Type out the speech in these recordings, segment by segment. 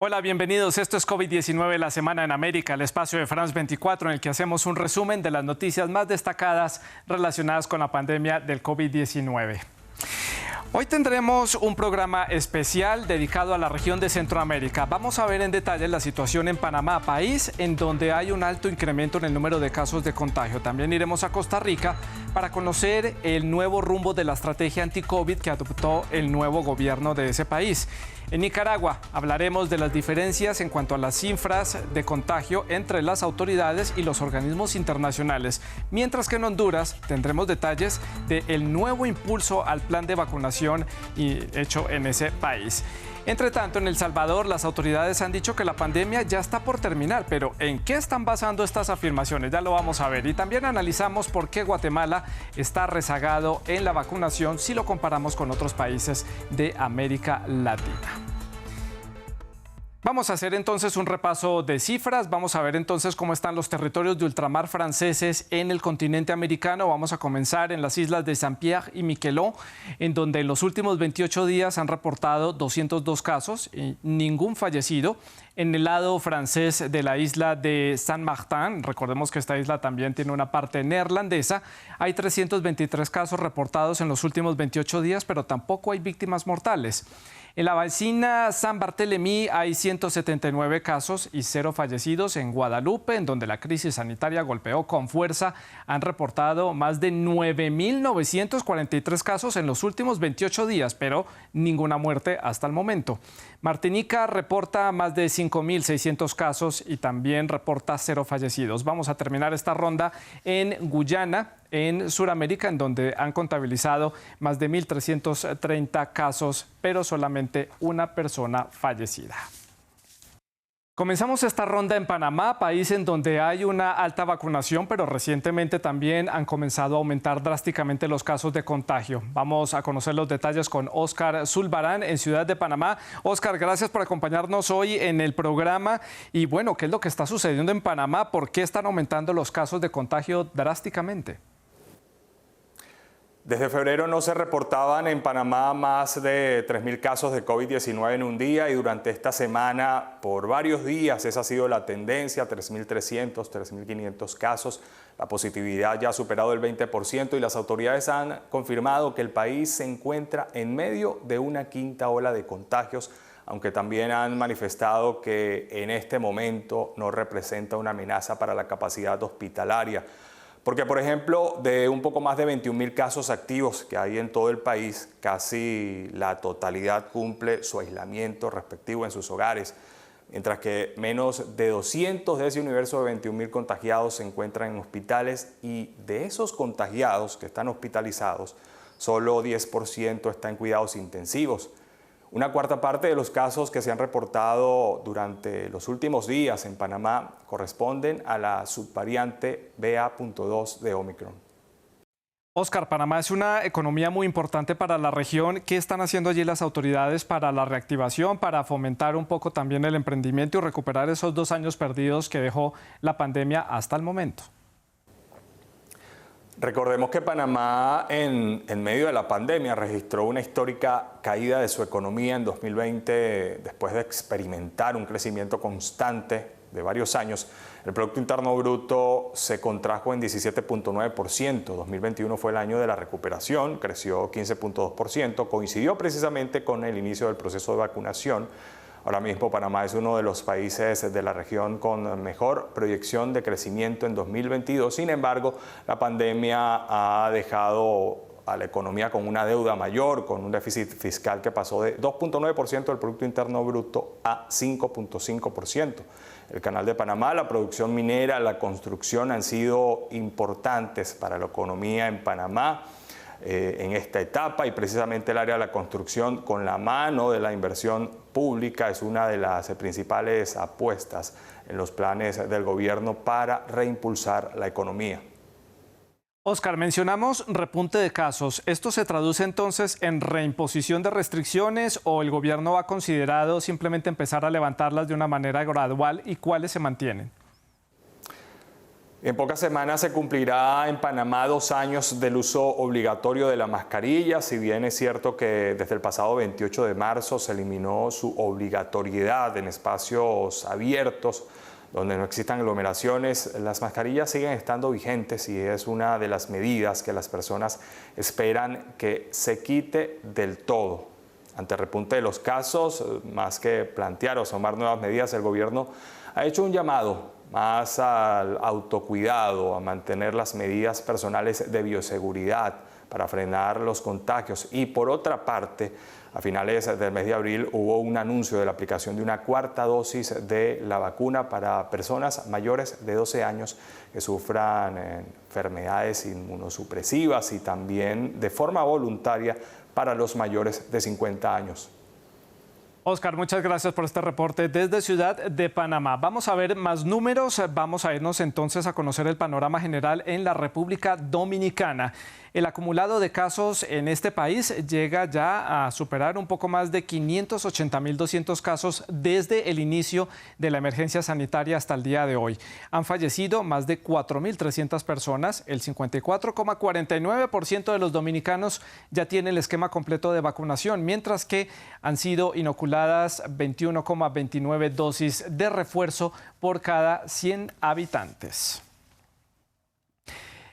Hola, bienvenidos. Esto es COVID-19, la semana en América, el espacio de France 24, en el que hacemos un resumen de las noticias más destacadas relacionadas con la pandemia del COVID-19. Hoy tendremos un programa especial dedicado a la región de Centroamérica. Vamos a ver en detalle la situación en Panamá, país en donde hay un alto incremento en el número de casos de contagio. También iremos a Costa Rica para conocer el nuevo rumbo de la estrategia anti-COVID que adoptó el nuevo gobierno de ese país. En Nicaragua hablaremos de las diferencias en cuanto a las cifras de contagio entre las autoridades y los organismos internacionales, mientras que en Honduras tendremos detalles del nuevo impulso al plan de vacunación hecho en ese país. Entre tanto, en El Salvador, las autoridades han dicho que la pandemia ya está por terminar, pero ¿en qué están basando estas afirmaciones? Ya lo vamos a ver. Y también analizamos por qué Guatemala está rezagado en la vacunación si lo comparamos con otros países de América Latina. Vamos a hacer entonces un repaso de cifras, vamos a ver entonces cómo están los territorios de ultramar franceses en el continente americano. Vamos a comenzar en las islas de Saint-Pierre y Miquelon, en donde en los últimos 28 días han reportado 202 casos y ningún fallecido. En el lado francés de la isla de Saint-Martin, recordemos que esta isla también tiene una parte neerlandesa, hay 323 casos reportados en los últimos 28 días, pero tampoco hay víctimas mortales. En la vecina San Barthélemy hay 179 casos y 0 fallecidos. En Guadalupe, en donde la crisis sanitaria golpeó con fuerza, han reportado más de 9.943 casos en los últimos 28 días, pero ninguna muerte hasta el momento. Martinica reporta más de 5.600 casos y también reporta 0 fallecidos. Vamos a terminar esta ronda en Guyana, en Sudamérica, en donde han contabilizado más de 1.330 casos, pero solamente una persona fallecida. Comenzamos esta ronda en Panamá, país en donde hay una alta vacunación, pero recientemente también han comenzado a aumentar drásticamente los casos de contagio. Vamos a conocer los detalles con Óscar Zulbarán en Ciudad de Panamá. Óscar, gracias por acompañarnos hoy en el programa. Y bueno, ¿qué es lo que está sucediendo en Panamá? ¿Por qué están aumentando los casos de contagio drásticamente? Desde febrero no se reportaban en Panamá más de 3.000 casos de COVID-19 en un día y durante esta semana, por varios días, esa ha sido la tendencia, 3.300, 3.500 casos. La positividad ya ha superado el 20% y las autoridades han confirmado que el país se encuentra en medio de una quinta ola de contagios, aunque también han manifestado que en este momento no representa una amenaza para la capacidad hospitalaria. Porque, por ejemplo, de un poco más de 21.000 casos activos que hay en todo el país, casi la totalidad cumple su aislamiento respectivo en sus hogares, mientras que menos de 200 de ese universo de 21.000 contagiados se encuentran en hospitales y de esos contagiados que están hospitalizados, solo 10% está en cuidados intensivos. Una cuarta parte de los casos que se han reportado durante los últimos días en Panamá corresponden a la subvariante BA.2 de Omicron. Óscar, Panamá es una economía muy importante para la región. ¿Qué están haciendo allí las autoridades para la reactivación, para fomentar un poco también el emprendimiento y recuperar esos 2 años perdidos que dejó la pandemia hasta el momento? Recordemos que Panamá en medio de la pandemia registró una histórica caída de su economía en 2020 después de experimentar un crecimiento constante de varios años. El Producto Interno Bruto se contrajo en 17.9%. 2021 fue el año de la recuperación, creció 15.2%, coincidió precisamente con el inicio del proceso de vacunación. Ahora mismo Panamá es uno de los países de la región con mejor proyección de crecimiento en 2022. Sin embargo, la pandemia ha dejado a la economía con una deuda mayor, con un déficit fiscal que pasó de 2.9% del Producto Interno Bruto a 5.5%. El Canal de Panamá, la producción minera, la construcción han sido importantes para la economía en Panamá en esta etapa y precisamente el área de la construcción con la mano de la inversión pública es una de las principales apuestas en los planes del gobierno para reimpulsar la economía. Óscar, mencionamos repunte de casos. ¿Esto se traduce entonces en reimposición de restricciones o el gobierno ha considerado simplemente empezar a levantarlas de una manera gradual y cuáles se mantienen? En pocas semanas se cumplirá en Panamá 2 años del uso obligatorio de la mascarilla, si bien es cierto que desde el pasado 28 de marzo se eliminó su obligatoriedad en espacios abiertos donde no existan aglomeraciones. Las mascarillas siguen estando vigentes y es una de las medidas que las personas esperan que se quite del todo. Ante el repunte de los casos, más que plantear o tomar nuevas medidas, el gobierno ha hecho un llamado más al autocuidado, a mantener las medidas personales de bioseguridad para frenar los contagios. Y por otra parte, a finales del mes de abril hubo un anuncio de la aplicación de una 4ª dosis de la vacuna para personas mayores de 12 años que sufran enfermedades inmunosupresivas y también de forma voluntaria para los mayores de 50 años. Oscar, muchas gracias por este reporte desde Ciudad de Panamá. Vamos a ver más números, vamos a irnos entonces a conocer el panorama general en la República Dominicana. El acumulado de casos en este país llega ya a superar un poco más de 580.200 casos desde el inicio de la emergencia sanitaria hasta el día de hoy. Han fallecido más de 4.300 personas. El 54,49% de los dominicanos ya tiene el esquema completo de vacunación, mientras que han sido inoculadas 21,29 dosis de refuerzo por cada 100 habitantes.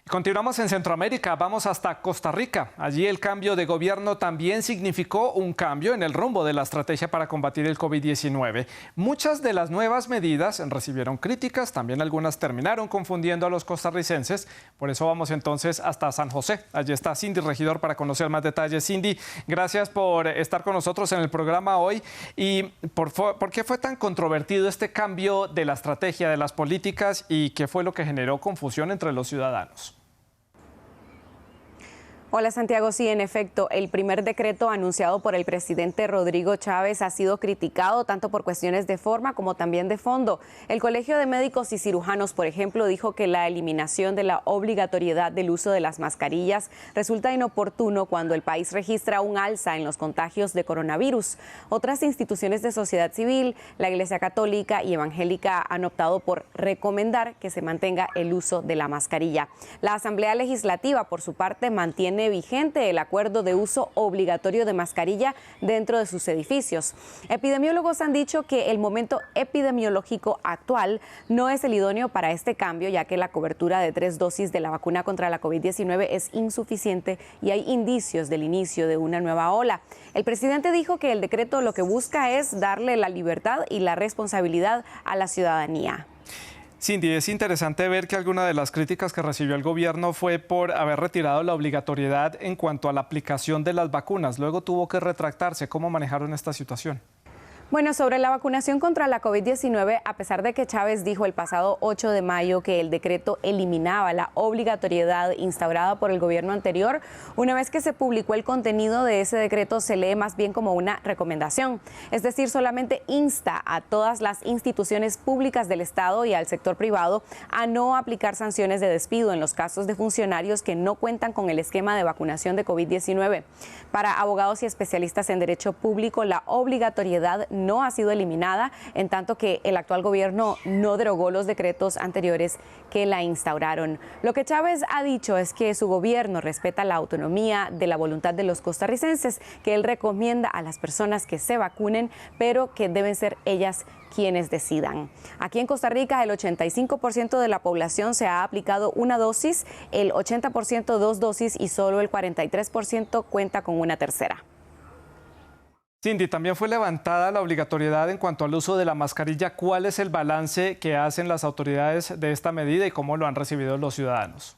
Continuamos en Centroamérica, vamos hasta Costa Rica. Allí el cambio de gobierno también significó un cambio en el rumbo de la estrategia para combatir el COVID-19. Muchas de las nuevas medidas recibieron críticas, también algunas terminaron confundiendo a los costarricenses. Por eso vamos entonces hasta San José. Allí está Cindy Regidor para conocer más detalles. Cindy, gracias por estar con nosotros en el programa hoy. ¿Y por qué fue tan controvertido este cambio de la estrategia, de las políticas, y qué fue lo que generó confusión entre los ciudadanos? Hola Santiago, sí, en efecto, el primer decreto anunciado por el presidente Rodrigo Chávez ha sido criticado tanto por cuestiones de forma como también de fondo. El Colegio de Médicos y Cirujanos, por ejemplo, dijo que la eliminación de la obligatoriedad del uso de las mascarillas resulta inoportuno cuando el país registra un alza en los contagios de coronavirus. Otras instituciones de sociedad civil, la Iglesia Católica y Evangélica han optado por recomendar que se mantenga el uso de la mascarilla. La Asamblea Legislativa, por su parte, mantiene vigente el acuerdo de uso obligatorio de mascarilla dentro de sus edificios. Epidemiólogos han dicho que el momento epidemiológico actual no es el idóneo para este cambio, ya que la cobertura de 3 dosis de la vacuna contra la COVID-19 es insuficiente y hay indicios del inicio de una nueva ola. El presidente dijo que el decreto lo que busca es darle la libertad y la responsabilidad a la ciudadanía. Cindy, es interesante ver que alguna de las críticas que recibió el gobierno fue por haber retirado la obligatoriedad en cuanto a la aplicación de las vacunas. Luego tuvo que retractarse. ¿Cómo manejaron esta situación? Bueno, sobre la vacunación contra la COVID-19, a pesar de que Chávez dijo el pasado 8 de mayo que el decreto eliminaba la obligatoriedad instaurada por el gobierno anterior, una vez que se publicó el contenido de ese decreto se lee más bien como una recomendación. Es decir, solamente insta a todas las instituciones públicas del Estado y al sector privado a no aplicar sanciones de despido en los casos de funcionarios que no cuentan con el esquema de vacunación de COVID-19. Para abogados y especialistas en derecho público, la obligatoriedad no ha sido eliminada, en tanto que el actual gobierno no derogó los decretos anteriores que la instauraron. Lo que Chávez ha dicho es que su gobierno respeta la autonomía de la voluntad de los costarricenses, que él recomienda a las personas que se vacunen, pero que deben ser ellas quienes decidan. Aquí en Costa Rica, el 85% de la población se ha aplicado una dosis, el 80% 2 dosis y solo el 43% cuenta con una tercera. Cindy, también fue levantada la obligatoriedad en cuanto al uso de la mascarilla. ¿Cuál es el balance que hacen las autoridades de esta medida y cómo lo han recibido los ciudadanos?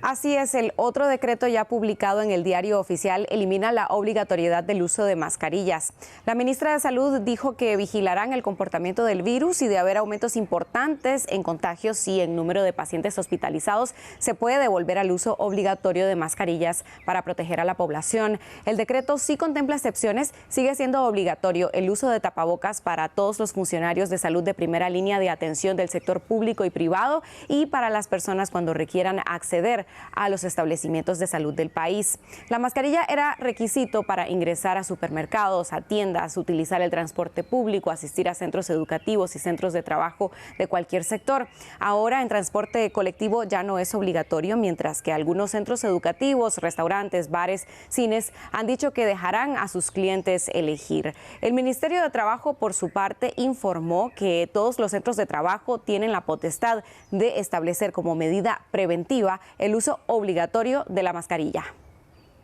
Así es, el otro decreto ya publicado en el Diario Oficial elimina la obligatoriedad del uso de mascarillas. La ministra de Salud dijo que vigilarán el comportamiento del virus y de haber aumentos importantes en contagios y en número de pacientes hospitalizados, se puede devolver al uso obligatorio de mascarillas para proteger a la población. El decreto sí contempla excepciones, sigue siendo obligatorio el uso de tapabocas para todos los funcionarios de salud de primera línea de atención del sector público y privado y para las personas cuando requieran acceder a los establecimientos de salud del país. La mascarilla era requisito para ingresar a supermercados, a tiendas, utilizar el transporte público, asistir a centros educativos y centros de trabajo de cualquier sector. Ahora en transporte colectivo ya no es obligatorio, mientras que algunos centros educativos, restaurantes, bares, cines han dicho que dejarán a sus clientes elegir. El Ministerio de Trabajo, por su parte, informó que todos los centros de trabajo tienen la potestad de establecer como medida preventiva el uso obligatorio de la mascarilla.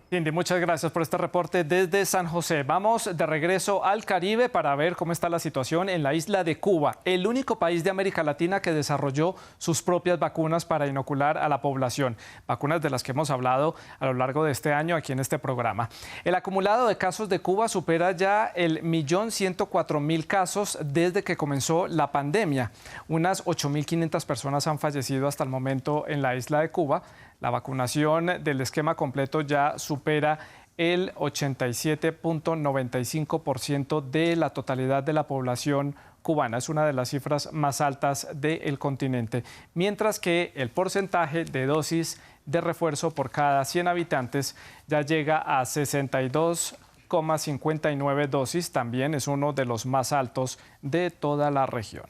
Cindy, muchas gracias por este reporte desde San José. Vamos de regreso al Caribe para ver cómo está la situación en la isla de Cuba, el único país de América Latina que desarrolló sus propias vacunas para inocular a la población, vacunas de las que hemos hablado a lo largo de este año aquí en este programa. El acumulado de casos de Cuba supera ya el 1.104.000 casos desde que comenzó la pandemia. Unas 8.500 personas han fallecido hasta el momento en la isla de Cuba. La vacunación del esquema completo ya supera el 87.95% de la totalidad de la población cubana. Es una de las cifras más altas del continente, mientras que el porcentaje de dosis de refuerzo por cada 100 habitantes ya llega a 62,59 dosis. También es uno de los más altos de toda la región.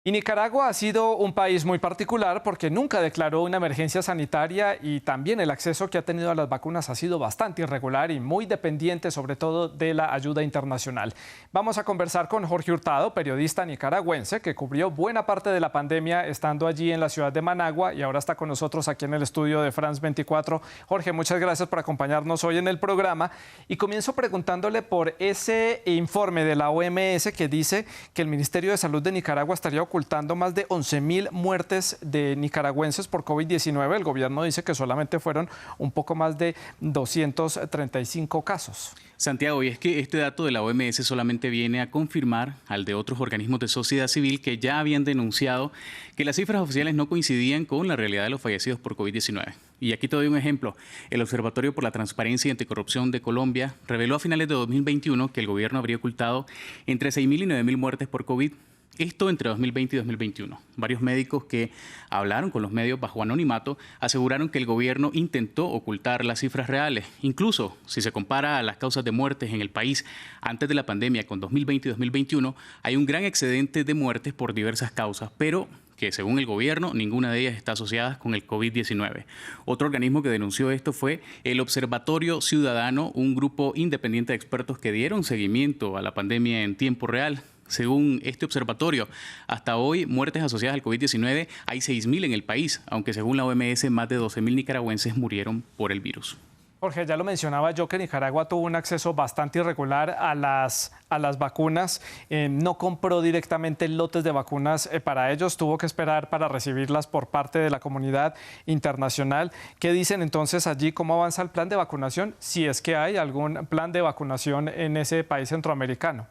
Y Nicaragua ha sido un país muy particular porque nunca declaró una emergencia sanitaria y también el acceso que ha tenido a las vacunas ha sido bastante irregular y muy dependiente sobre todo de la ayuda internacional. Vamos a conversar con Jorge Hurtado, periodista nicaragüense que cubrió buena parte de la pandemia estando allí en la ciudad de Managua y ahora está con nosotros aquí en el estudio de France 24. Jorge, muchas gracias por acompañarnos hoy en el programa y comienzo preguntándole por ese informe de la OMS que dice que el Ministerio de Salud de Nicaragua estaría ocultando más de 11.000 muertes de nicaragüenses por COVID-19. El gobierno dice que solamente fueron un poco más de 235 casos. Santiago, y es que este dato de la OMS solamente viene a confirmar al de otros organismos de sociedad civil que ya habían denunciado que las cifras oficiales no coincidían con la realidad de los fallecidos por COVID-19. Y aquí te doy un ejemplo. El Observatorio por la Transparencia y Anticorrupción de Colombia reveló a finales de 2021 que el gobierno habría ocultado entre 6.000 y 9.000 muertes por COVID. Esto entre 2020 y 2021. Varios médicos que hablaron con los medios bajo anonimato aseguraron que el gobierno intentó ocultar las cifras reales. Incluso si se compara a las causas de muertes en el país antes de la pandemia con 2020 y 2021, hay un gran excedente de muertes por diversas causas, pero que según el gobierno ninguna de ellas está asociada con el COVID-19. Otro organismo que denunció esto fue el Observatorio Ciudadano, un grupo independiente de expertos que dieron seguimiento a la pandemia en tiempo real. Según este observatorio, hasta hoy muertes asociadas al COVID-19 hay 6.000 en el país, aunque según la OMS más de 12.000 nicaragüenses murieron por el virus. Jorge, ya lo mencionaba yo que Nicaragua tuvo un acceso bastante irregular a las vacunas. No compró directamente lotes de vacunas para ellos, tuvo que esperar para recibirlas por parte de la comunidad internacional. ¿Qué dicen entonces allí? ¿Cómo avanza el plan de vacunación? Si es que hay algún plan de vacunación en ese país centroamericano.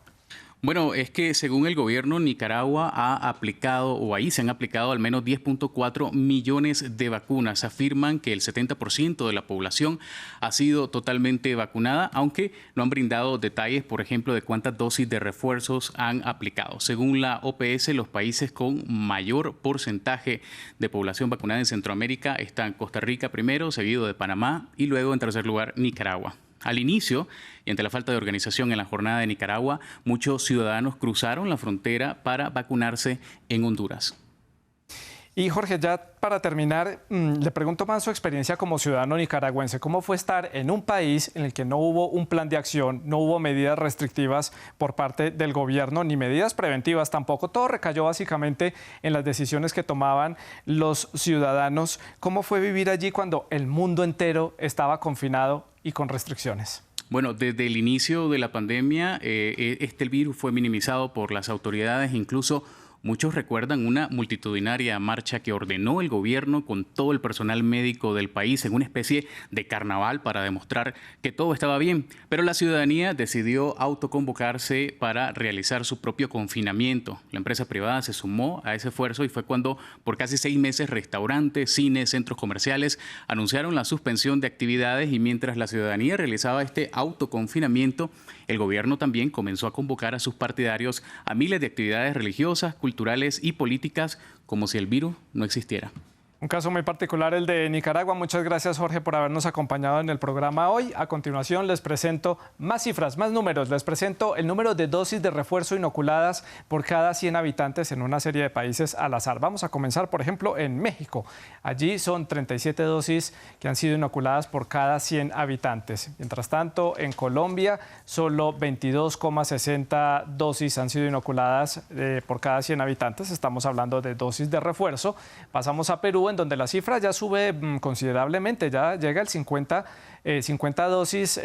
Bueno, es que según el gobierno, Nicaragua ha aplicado, o ahí se han aplicado al menos 10.4 millones de vacunas. Afirman que el 70% de la población ha sido totalmente vacunada, aunque no han brindado detalles, por ejemplo, de cuántas dosis de refuerzos han aplicado. Según la OPS, los países con mayor porcentaje de población vacunada en Centroamérica están Costa Rica primero, seguido de Panamá y luego en tercer lugar Nicaragua. Al inicio, y ante la falta de organización en la jornada de Nicaragua, muchos ciudadanos cruzaron la frontera para vacunarse en Honduras. Y Jorge, ya para terminar, le pregunto más su experiencia como ciudadano nicaragüense. ¿Cómo fue estar en un país en el que no hubo un plan de acción, no hubo medidas restrictivas por parte del gobierno, ni medidas preventivas tampoco? Todo recayó básicamente en las decisiones que tomaban los ciudadanos. ¿Cómo fue vivir allí cuando el mundo entero estaba confinado y con restricciones? Bueno, desde el inicio de la pandemia, el virus fue minimizado por las autoridades, incluso muchos recuerdan una multitudinaria marcha que ordenó el gobierno con todo el personal médico del país en una especie de carnaval para demostrar que todo estaba bien. Pero la ciudadanía decidió autoconvocarse para realizar su propio confinamiento. La empresa privada se sumó a ese esfuerzo y fue cuando por casi 6 meses restaurantes, cines, centros comerciales anunciaron la suspensión de actividades y mientras la ciudadanía realizaba este autoconfinamiento, el gobierno también comenzó a convocar a sus partidarios a miles de actividades religiosas, culturales y políticas como si el virus no existiera. Un caso muy particular, el de Nicaragua. Muchas gracias, Jorge, por habernos acompañado en el programa hoy. A continuación les presento más cifras, más números. Les presento el número de dosis de refuerzo inoculadas por cada 100 habitantes en una serie de países al azar. Vamos a comenzar, por ejemplo, en México. Allí son 37 dosis que han sido inoculadas por cada 100 habitantes. Mientras tanto, en Colombia, solo 22,60 dosis han sido inoculadas por cada 100 habitantes. Estamos hablando de dosis de refuerzo. Pasamos a Perú, en donde la cifra ya sube considerablemente, ya llega al 50 dosis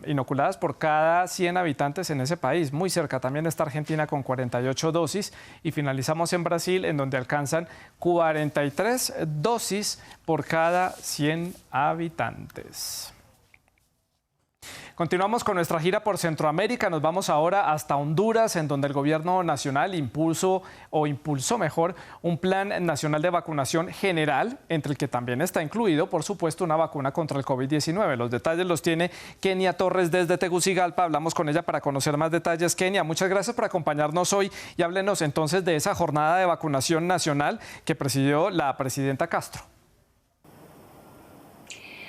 inoculadas por cada 100 habitantes en ese país. Muy cerca también está Argentina con 48 dosis y finalizamos en Brasil, en donde alcanzan 43 dosis por cada 100 habitantes. Continuamos con nuestra gira por Centroamérica. Nos vamos ahora hasta Honduras, en donde el gobierno nacional impulsó mejor un plan nacional de vacunación general, entre el que también está incluido, por supuesto, una vacuna contra el COVID-19. Los detalles los tiene Kenia Torres desde Tegucigalpa. Hablamos con ella para conocer más detalles. Kenia, muchas gracias por acompañarnos hoy y háblenos entonces de esa jornada de vacunación nacional que presidió la presidenta Castro.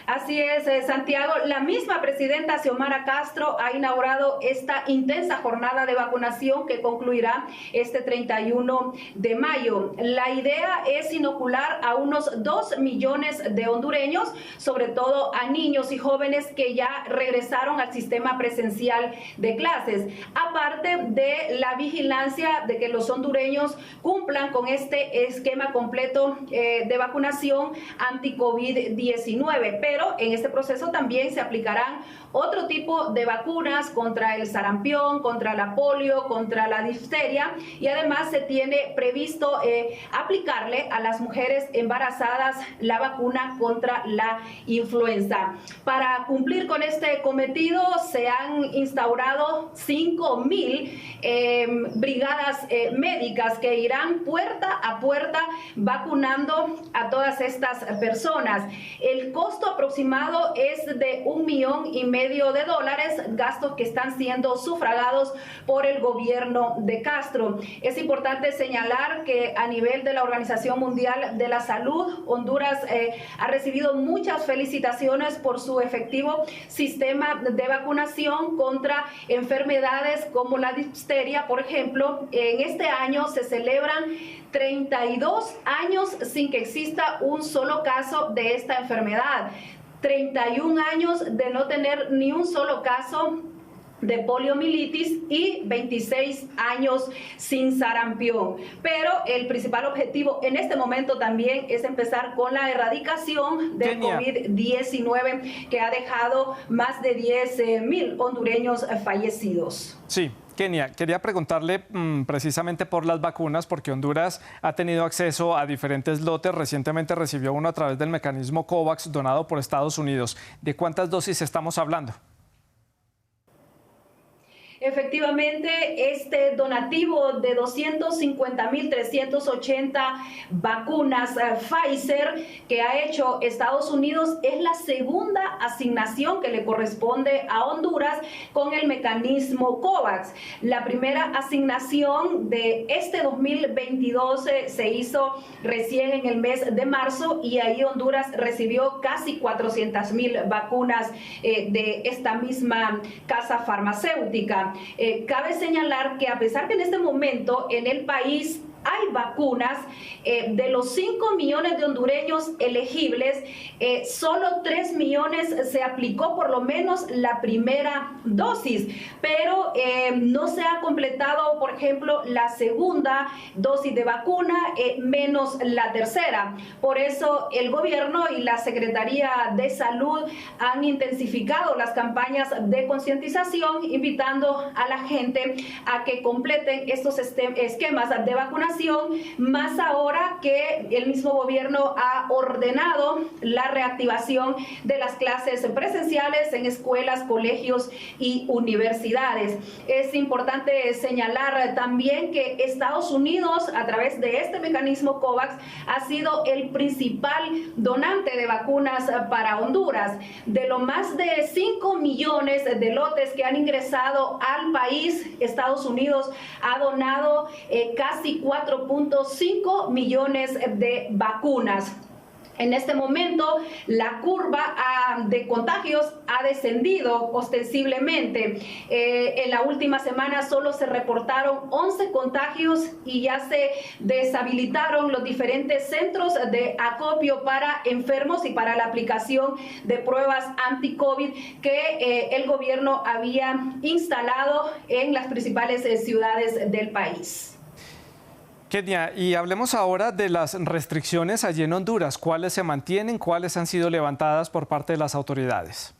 Así es, Santiago. La misma presidenta Xiomara Castro ha inaugurado esta intensa jornada de vacunación que concluirá este 31 de mayo. La idea es inocular a unos 2 millones de hondureños, sobre todo a niños y jóvenes que ya regresaron al sistema presencial de clases, aparte de la vigilancia de que los hondureños cumplan con este esquema completo de vacunación anti-COVID-19. Pero en este proceso también se aplicarán otro tipo de vacunas contra el sarampión, contra la polio, contra la difteria, y además se tiene previsto aplicarle a las mujeres embarazadas la vacuna contra la influenza. Para cumplir con este cometido se han instaurado 5.000 brigadas médicas que irán puerta a puerta vacunando a todas estas personas. El costo aproximado es de $1,5 millones, gastos que están siendo sufragados por el gobierno de Castro. Es importante señalar que a nivel de la Organización Mundial de la Salud, Honduras ha recibido muchas felicitaciones por su efectivo sistema de vacunación contra enfermedades como la difteria, por ejemplo. En este año se celebran 32 años sin que exista un solo caso de esta enfermedad. 31 años de no tener ni un solo caso de poliomielitis y 26 años sin sarampión. Pero el principal objetivo en este momento también es empezar con la erradicación del COVID-19, que ha dejado más de 10.000 hondureños fallecidos. Sí. Kenia, quería preguntarle precisamente por las vacunas, porque Honduras ha tenido acceso a diferentes lotes. Recientemente recibió uno a través del mecanismo COVAX donado por Estados Unidos. ¿De cuántas dosis estamos hablando? Efectivamente, este donativo de 250.380 vacunas Pfizer que ha hecho Estados Unidos es la segunda asignación que le corresponde a Honduras con el mecanismo COVAX. La primera asignación de este 2022 se hizo recién en el mes de marzo, y ahí Honduras recibió casi 400.000 vacunas de esta misma casa farmacéutica. Cabe señalar que a pesar que en este momento en el país hay vacunas, de los 5 millones de hondureños elegibles, solo 3 millones se aplicó por lo menos la primera dosis, pero no se ha completado, por ejemplo, la segunda dosis de vacuna, menos la tercera. Por eso el gobierno y la Secretaría de Salud han intensificado las campañas de concientización, invitando a la gente a que completen estos esquemas de vacunación, más ahora que el mismo gobierno ha ordenado la reactivación de las clases presenciales en escuelas, colegios y universidades. Es importante señalar también que Estados Unidos, a través de este mecanismo COVAX, ha sido el principal donante de vacunas para Honduras. De lo más de 5 millones de lotes que han ingresado al país, Estados Unidos ha donado casi 4.5 millones de vacunas. En este momento, la curva de contagios ha descendido ostensiblemente. En la última semana solo se reportaron 11 contagios y ya se deshabilitaron los diferentes centros de acopio para enfermos y para la aplicación de pruebas anti-COVID que el gobierno había instalado en las principales ciudades del país. Kenia, y hablemos ahora de las restricciones allí en Honduras. ¿Cuáles se mantienen? ¿Cuáles han sido levantadas por parte de las autoridades?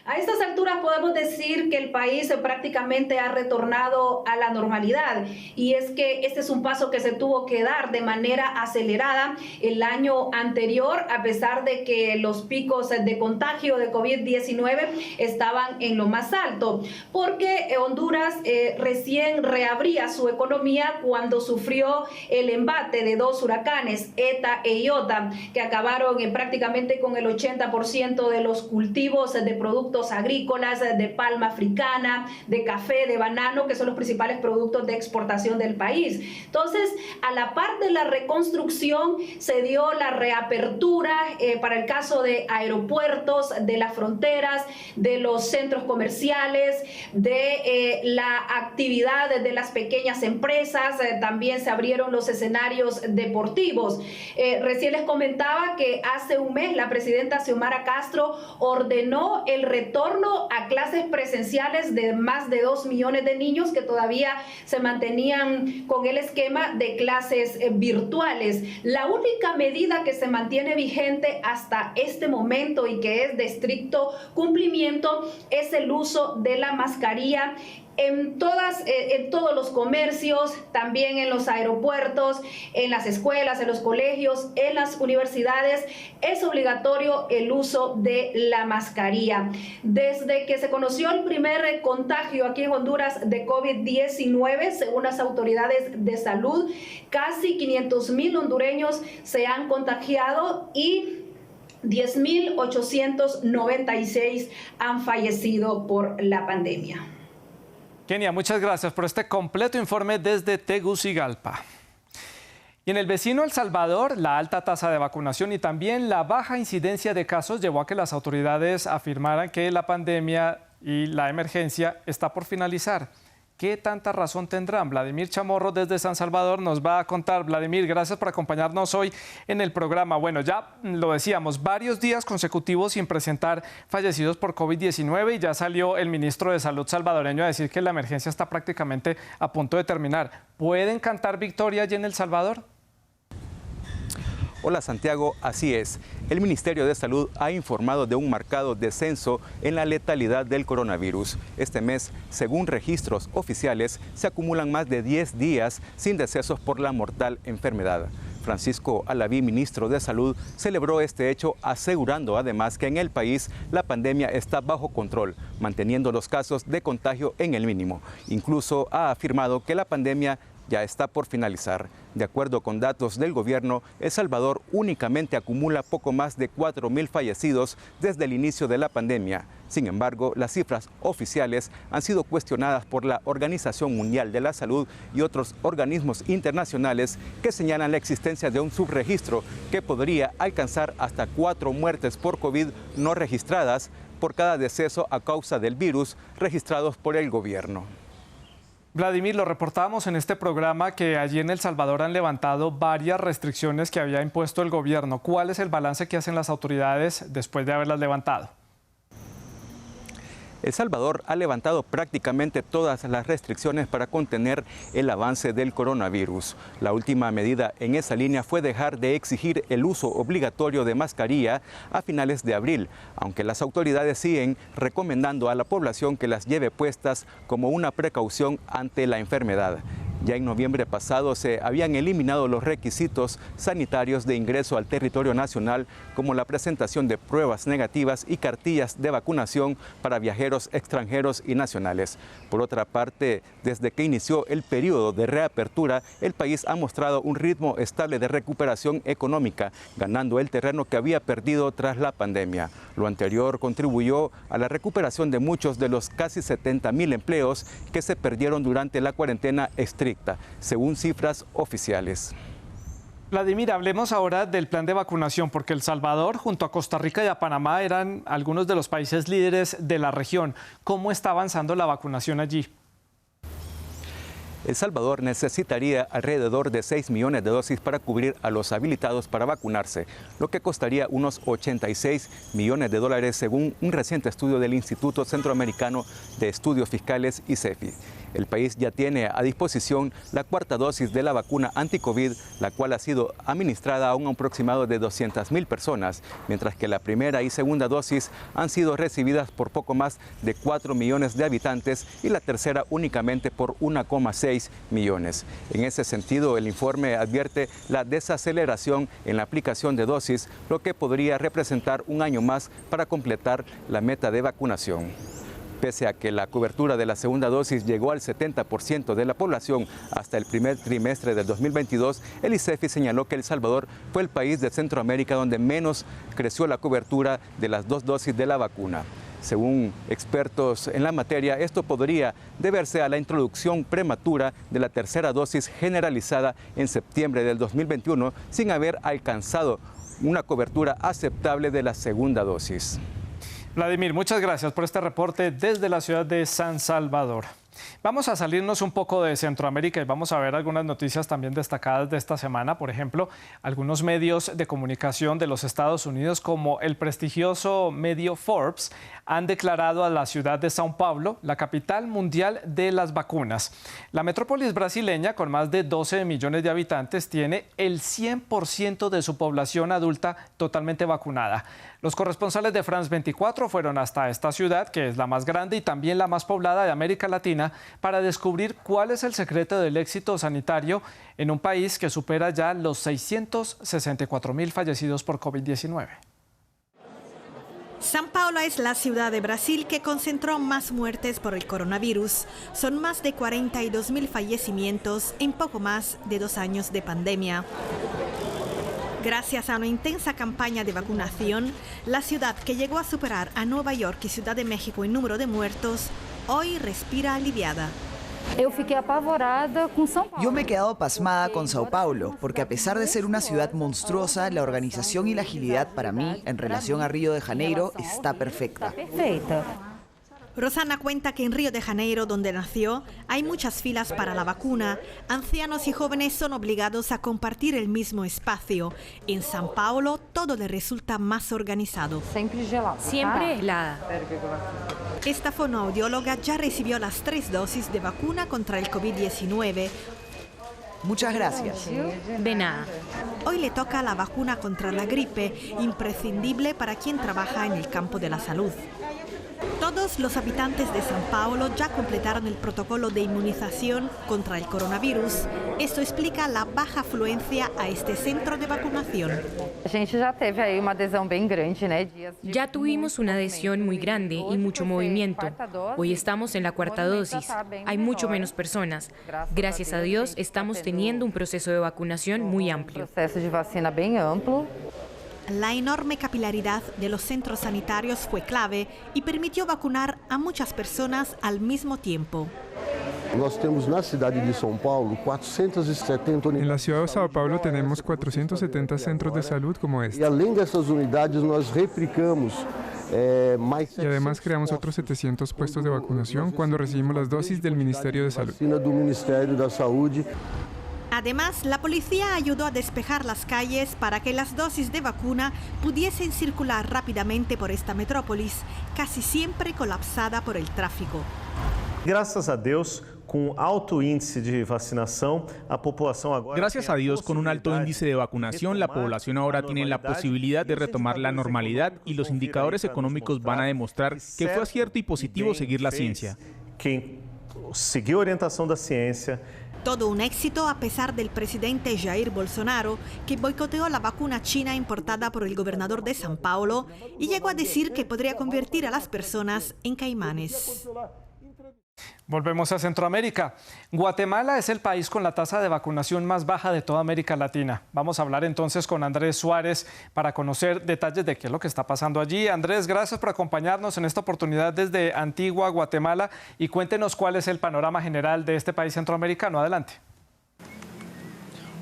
A estas alturas podemos decir que el país prácticamente ha retornado a la normalidad, y es que este es un paso que se tuvo que dar de manera acelerada el año anterior, a pesar de que los picos de contagio de COVID-19 estaban en lo más alto, porque Honduras recién reabría su economía cuando sufrió el embate de dos huracanes, ETA e IOTA, que acabaron prácticamente con el 80% de los cultivos de productos agrícolas, de palma africana, de café, de banano, que son los principales productos de exportación del país. Entonces, a la par de la reconstrucción, se dio la reapertura para el caso de aeropuertos, de las fronteras, de los centros comerciales, de la actividad de las pequeñas empresas. También se abrieron los escenarios deportivos. Recién les comentaba que hace un mes la presidenta Xiomara Castro ordenó el retorno a clases presenciales de más de 2 millones de niños que todavía se mantenían con el esquema de clases virtuales. La única medida que se mantiene vigente hasta este momento y que es de estricto cumplimiento es el uso de la mascarilla en todos los comercios, también en los aeropuertos, en las escuelas, en los colegios, en las universidades. Es obligatorio el uso de la mascarilla. Desde que se conoció el primer contagio aquí en Honduras de COVID-19, según las autoridades de salud, casi 500,000 hondureños se han contagiado y 10,896 han fallecido por la pandemia. Kenia, muchas gracias por este completo informe desde Tegucigalpa. Y en el vecino El Salvador, la alta tasa de vacunación y también la baja incidencia de casos llevó a que las autoridades afirmaran que la pandemia y la emergencia está por finalizar. ¿Qué tanta razón tendrán? Vladimir Chamorro desde San Salvador nos va a contar. Vladimir, gracias por acompañarnos hoy en el programa. Bueno, ya lo decíamos, varios días consecutivos sin presentar fallecidos por COVID-19 y ya salió el ministro de Salud salvadoreño a decir que la emergencia está prácticamente a punto de terminar. ¿Pueden cantar victoria allí en El Salvador? Hola Santiago, así es. El Ministerio de Salud ha informado de un marcado descenso en la letalidad del coronavirus. Este mes, según registros oficiales, se acumulan más de 10 días sin decesos por la mortal enfermedad. Francisco Alaví, ministro de Salud, celebró este hecho asegurando además que en el país la pandemia está bajo control, manteniendo los casos de contagio en el mínimo. Incluso ha afirmado que la pandemia ya está por finalizar. De acuerdo con datos del gobierno, El Salvador únicamente acumula poco más de 4,000 fallecidos desde el inicio de la pandemia. Sin embargo, las cifras oficiales han sido cuestionadas por la Organización Mundial de la Salud y otros organismos internacionales que señalan la existencia de un subregistro que podría alcanzar hasta 4 muertes por COVID no registradas por cada deceso a causa del virus registrados por el gobierno. Vladimir, lo reportábamos en este programa que allí en El Salvador han levantado varias restricciones que había impuesto el gobierno. ¿Cuál es el balance que hacen las autoridades después de haberlas levantado? El Salvador ha levantado prácticamente todas las restricciones para contener el avance del coronavirus. La última medida en esa línea fue dejar de exigir el uso obligatorio de mascarilla a finales de abril, aunque las autoridades siguen recomendando a la población que las lleve puestas como una precaución ante la enfermedad. Ya en noviembre pasado se habían eliminado los requisitos sanitarios de ingreso al territorio nacional, como la presentación de pruebas negativas y cartillas de vacunación para viajeros extranjeros y nacionales. Por otra parte, desde que inició el periodo de reapertura, el país ha mostrado un ritmo estable de recuperación económica, ganando el terreno que había perdido tras la pandemia. Lo anterior contribuyó a la recuperación de muchos de los casi 70,000 empleos que se perdieron durante la cuarentena estricta, según cifras oficiales. Vladimir, hablemos ahora del plan de vacunación, porque El Salvador, junto a Costa Rica y a Panamá, eran algunos de los países líderes de la región. ¿Cómo está avanzando la vacunación allí? El Salvador necesitaría alrededor de 6 millones de dosis para cubrir a los habilitados para vacunarse, lo que costaría unos 86 millones de dólares según un reciente estudio del Instituto Centroamericano de Estudios Fiscales, ICEFI. El país ya tiene a disposición la cuarta dosis de la vacuna anti-COVID, la cual ha sido administrada a un aproximado de 200.000 personas, mientras que la primera y segunda dosis han sido recibidas por poco más de 4 millones de habitantes y la tercera únicamente por 1,6 millones. En ese sentido, el informe advierte la desaceleración en la aplicación de dosis, lo que podría representar un año más para completar la meta de vacunación. Pese a que la cobertura de la segunda dosis llegó al 70% de la población hasta el primer trimestre del 2022, el ICEFI señaló que El Salvador fue el país de Centroamérica donde menos creció la cobertura de las dos dosis de la vacuna. Según expertos en la materia, esto podría deberse a la introducción prematura de la tercera dosis generalizada en septiembre del 2021, sin haber alcanzado una cobertura aceptable de la segunda dosis. Vladimir, muchas gracias por este reporte desde la ciudad de San Salvador. Vamos a salirnos un poco de Centroamérica y vamos a ver algunas noticias también destacadas de esta semana. Por ejemplo, algunos medios de comunicación de los Estados Unidos, como el prestigioso medio Forbes, han declarado a la ciudad de São Paulo la capital mundial de las vacunas. La metrópolis brasileña, con más de 12 millones de habitantes, tiene el 100% de su población adulta totalmente vacunada. Los corresponsales de France 24 fueron hasta esta ciudad, que es la más grande y también la más poblada de América Latina, para descubrir cuál es el secreto del éxito sanitario en un país que supera ya los 664.000 fallecidos por COVID-19. São Paulo es la ciudad de Brasil que concentró más muertes por el coronavirus. Son más de 42.000 fallecimientos en poco más de 2 años de pandemia. Gracias a una intensa campaña de vacunación, la ciudad, que llegó a superar a Nueva York y Ciudad de México en número de muertos, hoy respira aliviada. Yo me he quedado pasmada con Sao Paulo, porque a pesar de ser una ciudad monstruosa, la organización y la agilidad para mí, en relación a Río de Janeiro, está perfecta. Rosana cuenta que en Río de Janeiro, donde nació, hay muchas filas para la vacuna. Ancianos y jóvenes son obligados a compartir el mismo espacio. En São Paulo todo le resulta más organizado. Siempre helada. Esta fonoaudióloga ya recibió las 3 dosis de vacuna contra el COVID-19. Muchas gracias. De nada. Hoy le toca la vacuna contra la gripe, imprescindible para quien trabaja en el campo de la salud. Todos los habitantes de São Paulo ya completaron el protocolo de inmunización contra el coronavirus. Esto explica la baja afluencia a este centro de vacunación. Ya tuvimos una adhesión muy grande y mucho movimiento. Hoy estamos en la cuarta dosis. Hay mucho menos personas. Gracias a Dios estamos teniendo un proceso de vacunación muy amplio. La enorme capilaridad de los centros sanitarios fue clave y permitió vacunar a muchas personas al mismo tiempo. En la ciudad de Sao Paulo tenemos 470 centros de salud como este. Y además creamos otros 700 puestos de vacunación cuando recibimos las dosis del Ministerio de Salud. Además, la policía ayudó a despejar las calles para que las dosis de vacuna pudiesen circular rápidamente por esta metrópolis, casi siempre colapsada por el tráfico. Gracias a Dios, con alto índice de vacunación, la población ahora... Gracias a Dios, con un alto índice de vacunación, la población ahora tiene la posibilidad de retomar la normalidad y los indicadores económicos van a demostrar que fue acierto y positivo seguir la ciencia. Quien siguió orientación de la ciencia. Todo un éxito a pesar del presidente Jair Bolsonaro, que boicoteó la vacuna china importada por el gobernador de São Paulo y llegó a decir que podría convertir a las personas en caimanes. Volvemos a Centroamérica. Guatemala es el país con la tasa de vacunación más baja de toda América Latina. Vamos a hablar entonces con Andrés Suárez para conocer detalles de qué es lo que está pasando allí. Andrés, gracias por acompañarnos en esta oportunidad desde Antigua, Guatemala, y cuéntenos cuál es el panorama general de este país centroamericano. Adelante.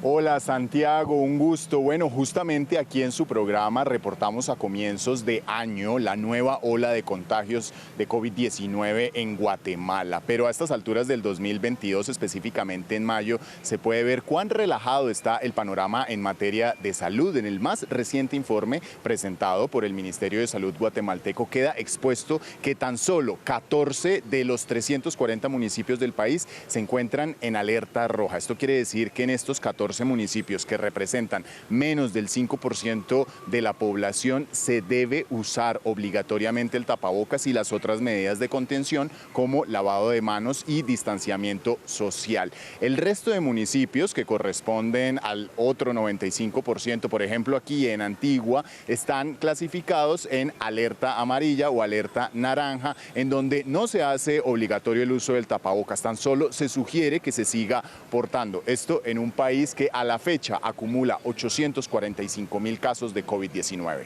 Hola Santiago, un gusto. Bueno, justamente aquí en su programa reportamos a comienzos de año la nueva ola de contagios de COVID-19 en Guatemala, pero a estas alturas del 2022, específicamente en mayo, se puede ver cuán relajado está el panorama en materia de salud. En el más reciente informe presentado por el Ministerio de Salud guatemalteco queda expuesto que tan solo 14 de los 340 municipios del país se encuentran en alerta roja. Esto quiere decir que en estos 14 municipios que representan menos del 5% de la población se debe usar obligatoriamente el tapabocas y las otras medidas de contención como lavado de manos y distanciamiento social. El resto de municipios que corresponden al otro 95%, por ejemplo aquí en Antigua, están clasificados en alerta amarilla o alerta naranja, en donde no se hace obligatorio el uso del tapabocas, tan solo se sugiere que se siga portando. Esto en un país que a la fecha acumula 845.000 casos de COVID-19.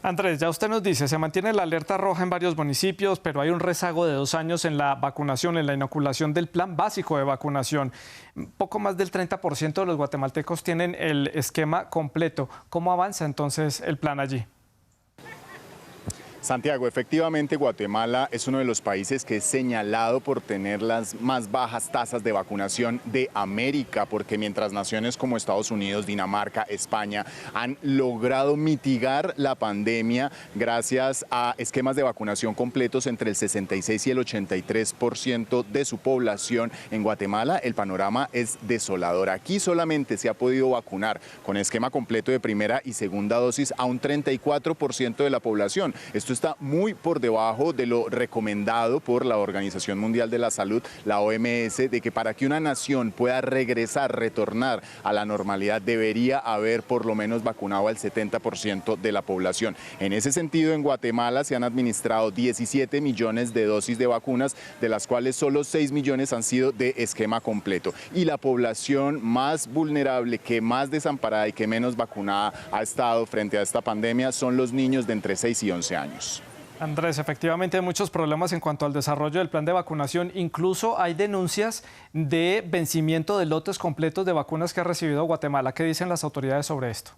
Andrés, ya usted nos dice, se mantiene la alerta roja en varios municipios, pero hay un rezago de 2 años en la vacunación, en la inoculación del plan básico de vacunación. Poco más del 30% de los guatemaltecos tienen el esquema completo. ¿Cómo avanza entonces el plan allí? Santiago, efectivamente Guatemala es uno de los países que es señalado por tener las más bajas tasas de vacunación de América, porque mientras naciones como Estados Unidos, Dinamarca, España han logrado mitigar la pandemia gracias a esquemas de vacunación completos entre el 66 y el 83% de su población, en Guatemala el panorama es desolador. Aquí solamente se ha podido vacunar con esquema completo de primera y segunda dosis a un 34% de la población. Esto está muy por debajo de lo recomendado por la Organización Mundial de la Salud, la OMS, de que para que una nación pueda retornar a la normalidad, debería haber por lo menos vacunado al 70% de la población. En ese sentido, en Guatemala se han administrado 17 millones de dosis de vacunas, de las cuales solo 6 millones han sido de esquema completo. Y la población más vulnerable, que más desamparada y que menos vacunada ha estado frente a esta pandemia son los niños de entre 6 y 11 años. Andrés, efectivamente hay muchos problemas en cuanto al desarrollo del plan de vacunación. Incluso hay denuncias de vencimiento de lotes completos de vacunas que ha recibido Guatemala. ¿Qué dicen las autoridades sobre esto?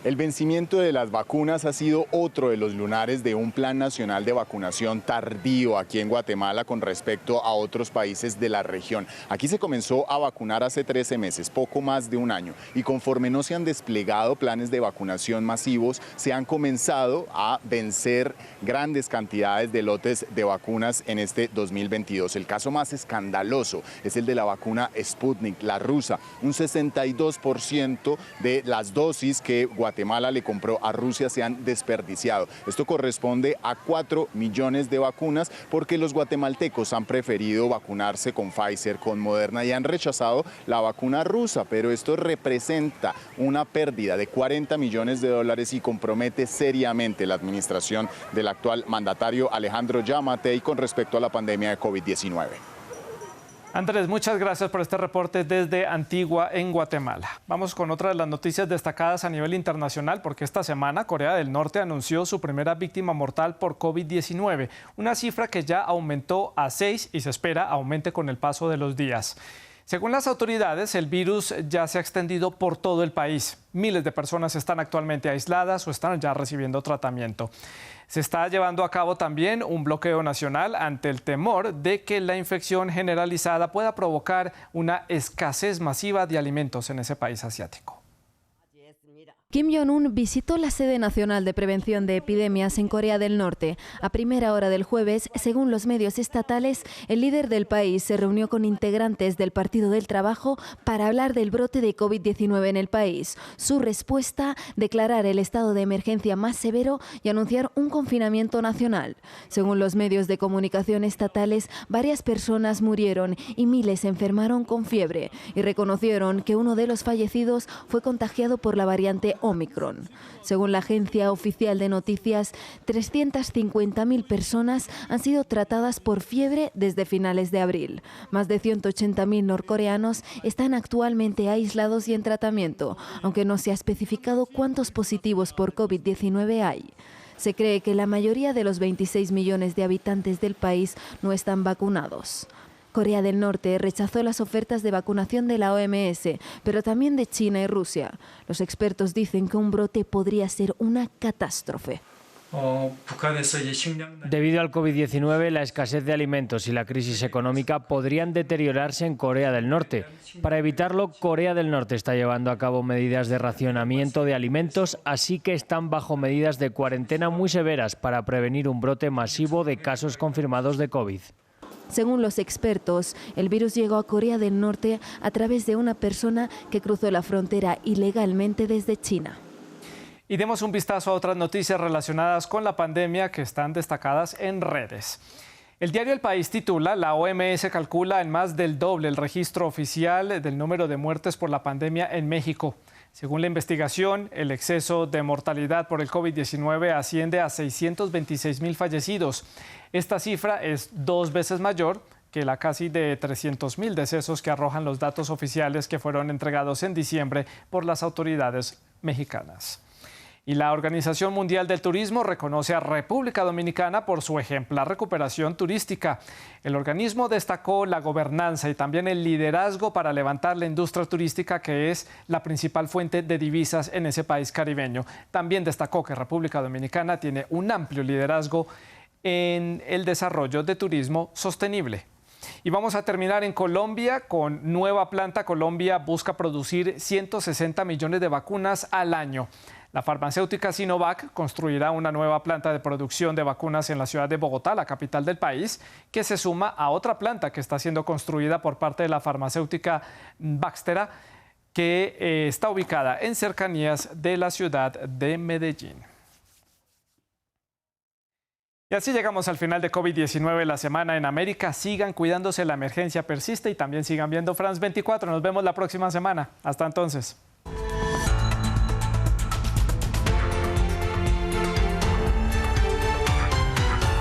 El vencimiento de las vacunas ha sido otro de los lunares de un plan nacional de vacunación tardío aquí en Guatemala con respecto a otros países de la región. Aquí se comenzó a vacunar hace 13 meses, poco más de un año, y conforme no se han desplegado planes de vacunación masivos, se han comenzado a vencer grandes cantidades de lotes de vacunas en este 2022. El caso más escandaloso es el de la vacuna Sputnik, la rusa. Un 62% de las dosis que Guatemala le compró a Rusia se han desperdiciado. Esto corresponde a 4 millones de vacunas porque los guatemaltecos han preferido vacunarse con Pfizer, con Moderna y han rechazado la vacuna rusa, pero esto representa una pérdida de 40 millones de dólares y compromete seriamente la administración del actual mandatario Alejandro Yamatei con respecto a la pandemia de COVID-19. Andrés, muchas gracias por este reporte desde Antigua, en Guatemala. Vamos con otra de las noticias destacadas a nivel internacional, porque esta semana Corea del Norte anunció su primera víctima mortal por COVID-19, una cifra que ya aumentó a 6 y se espera aumente con el paso de los días. Según las autoridades, el virus ya se ha extendido por todo el país. Miles de personas están actualmente aisladas o están ya recibiendo tratamiento. Se está llevando a cabo también un bloqueo nacional ante el temor de que la infección generalizada pueda provocar una escasez masiva de alimentos en ese país asiático. Kim Jong-un visitó la sede nacional de prevención de epidemias en Corea del Norte. A primera hora del jueves, según los medios estatales, el líder del país se reunió con integrantes del Partido del Trabajo para hablar del brote de COVID-19 en el país. Su respuesta, declarar el estado de emergencia más severo y anunciar un confinamiento nacional. Según los medios de comunicación estatales, varias personas murieron y miles se enfermaron con fiebre y reconocieron que uno de los fallecidos fue contagiado por la variante Omicron. Según la agencia oficial de noticias, 350.000 personas han sido tratadas por fiebre desde finales de abril. Más de 180.000 norcoreanos están actualmente aislados y en tratamiento, aunque no se ha especificado cuántos positivos por COVID-19 hay. Se cree que la mayoría de los 26 millones de habitantes del país no están vacunados. Corea del Norte rechazó las ofertas de vacunación de la OMS, pero también de China y Rusia. Los expertos dicen que un brote podría ser una catástrofe. Debido al COVID-19, la escasez de alimentos y la crisis económica podrían deteriorarse en Corea del Norte. Para evitarlo, Corea del Norte está llevando a cabo medidas de racionamiento de alimentos, así que están bajo medidas de cuarentena muy severas para prevenir un brote masivo de casos confirmados de COVID. Según los expertos, el virus llegó a Corea del Norte a través de una persona que cruzó la frontera ilegalmente desde China. Y demos un vistazo a otras noticias relacionadas con la pandemia que están destacadas en redes. El diario El País titula: la OMS calcula en más del doble el registro oficial del número de muertes por la pandemia en México. Según la investigación, el exceso de mortalidad por el COVID-19 asciende a 626,000 fallecidos. Esta cifra es 2 veces mayor que la casi de 300,000 decesos que arrojan los datos oficiales que fueron entregados en diciembre por las autoridades mexicanas. Y la Organización Mundial del Turismo reconoce a República Dominicana por su ejemplar recuperación turística. El organismo destacó la gobernanza y también el liderazgo para levantar la industria turística, que es la principal fuente de divisas en ese país caribeño. También destacó que República Dominicana tiene un amplio liderazgo en el desarrollo de turismo sostenible. Y vamos a terminar en Colombia con nueva planta. Colombia busca producir 160 millones de vacunas al año. La farmacéutica Sinovac construirá una nueva planta de producción de vacunas en la ciudad de Bogotá, la capital del país, que se suma a otra planta que está siendo construida por parte de la farmacéutica Baxtera, que está ubicada en cercanías de la ciudad de Medellín. Y así llegamos al final de COVID-19 la semana en América. Sigan cuidándose, la emergencia persiste, y también sigan viendo France 24. Nos vemos la próxima semana. Hasta entonces.